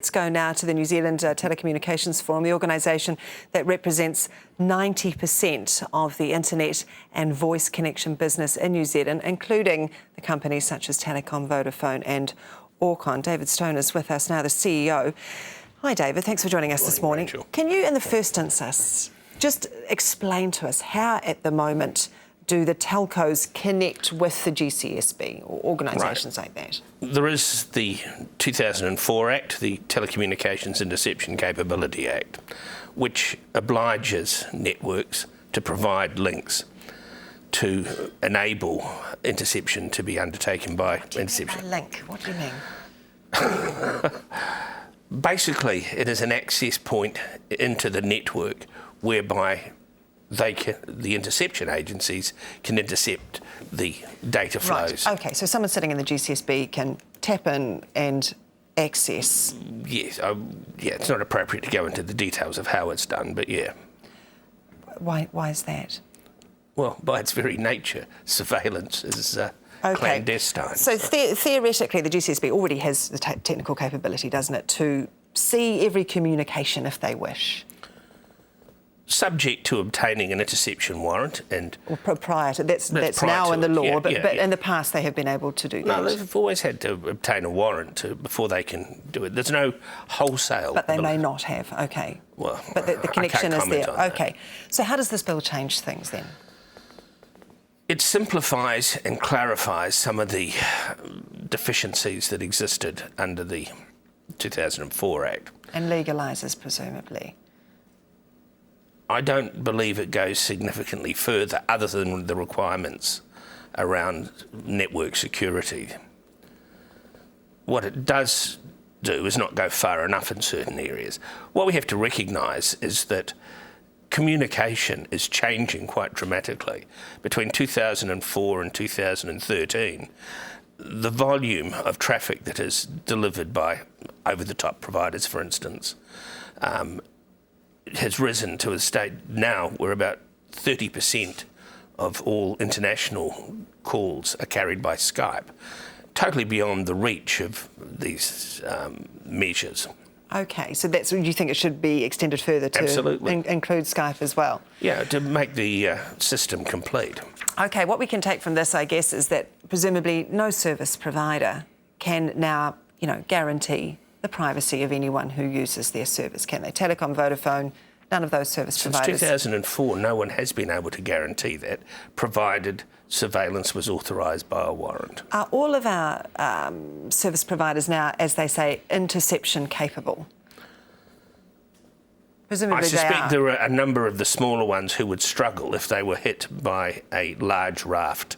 Let's go now to the New Zealand Telecommunications Forum, the organisation that represents 90% of the internet and voice connection business in New Zealand, including the companies such as Telecom, Vodafone and Orson. David Stone is with us now, the CEO. Hi David, thanks for joining us this morning. Rachel. Can you, in the first instance, just explain to us how at the moment do the telcos connect with the GCSB or organisations like that? There is the 2004 Act, the Telecommunications Interception Capability Act, which obliges networks to provide links to enable interception to be undertaken by interception. A link, what do you mean? Basically, it is an access point into the network whereby the interception agencies can intercept the data flows. Right. OK, so someone sitting in the GCSB can tap in and access. Yes, yeah, it's not appropriate to go into the details of how it's done, but yeah. Why is that? Well, by its very nature, surveillance is clandestine. So theoretically, the GCSB already has the technical capability, doesn't it, to see every communication if they wish? Subject to obtaining an interception warrant and... Or prior to, that's now in the law, but in the past they have been able to do that. No, they've always had to obtain a warrant before they can do it. There's no wholesale... But they may not have, OK. Well, but the connection is there. OK. That. So how does this bill change things then? It simplifies and clarifies some of the deficiencies that existed under the 2004 Act. And legalises, presumably. I don't believe it goes significantly further other than the requirements around network security. What it does do is not go far enough in certain areas. What we have to recognise is that communication is changing quite dramatically. Between 2004 and 2013, the volume of traffic that is delivered by over-the-top providers, for instance, has risen to a state now where about 30% of all international calls are carried by Skype, totally beyond the reach of these measures. OK, so that's you think it should be extended further to include Skype as well? Yeah, to make the system complete. OK, what we can take from this, I guess, is that presumably no service provider can now, guarantee the privacy of anyone who uses their service, can they? Telecom, Vodafone, none of those service providers. Since 2004, no one has been able to guarantee that, provided surveillance was authorised by a warrant. Are all of our service providers now, as they say, interception capable? Presumably I suspect there are a number of the smaller ones who would struggle if they were hit by a large raft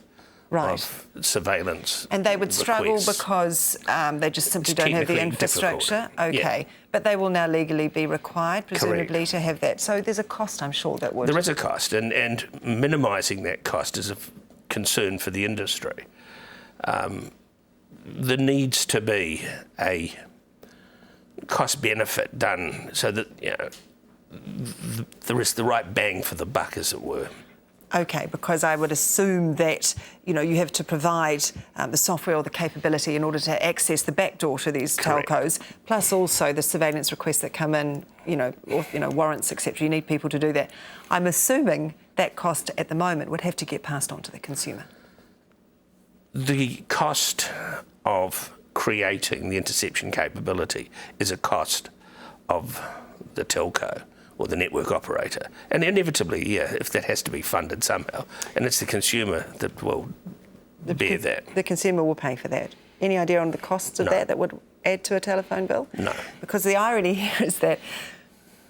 of surveillance. And they would struggle because they just simply don't have the infrastructure? OK. Yeah. But they will now legally be required, presumably, to have that. So there's a cost, I'm sure, that would... There is a cost, and minimising that cost is a concern for the industry. There needs to be a cost-benefit done so that, there is the right bang for the buck, as it were. OK, because I would assume that, you have to provide the software or the capability in order to access the backdoor to these telcos, plus also the surveillance requests that come in, warrants, etc. You need people to do that. I'm assuming that cost at the moment would have to get passed on to the consumer. The cost of creating the interception capability is a cost of the telco or the network operator. And inevitably, if that has to be funded somehow. And it's the consumer that will bear that. The consumer will pay for that. Any idea on the costs of that would add to a telephone bill? No. Because the irony here is that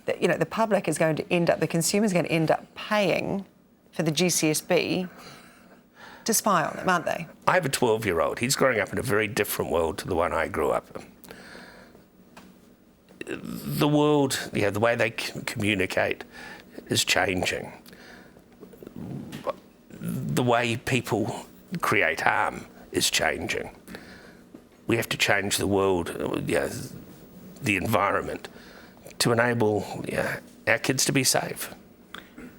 the public is going to end up, the consumer is going to end up paying for the GCSB to spy on them, aren't they? I have a 12-year-old. He's growing up in a very different world to the one I grew up in. The world, the way they communicate is changing. The way people create harm is changing. We have to change the world, the environment, to enable our kids to be safe.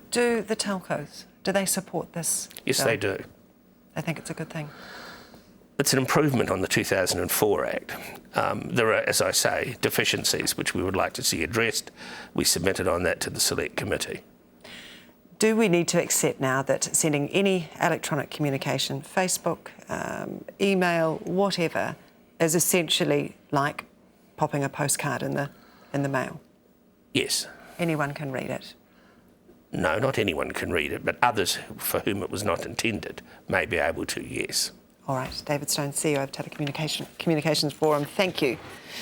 Do the telcos, do they support this? Yes, they do. I think it's a good thing. It's an improvement on the 2004 Act. There are, as I say, deficiencies which we would like to see addressed. We submitted on that to the Select Committee. Do we need to accept now that sending any electronic communication, Facebook, email, whatever, is essentially like popping a postcard in the mail? Yes. Anyone can read it? No, not anyone can read it, but others for whom it was not intended may be able to, yes. All right. David Stone, CEO of Telecommunications Forum, thank you.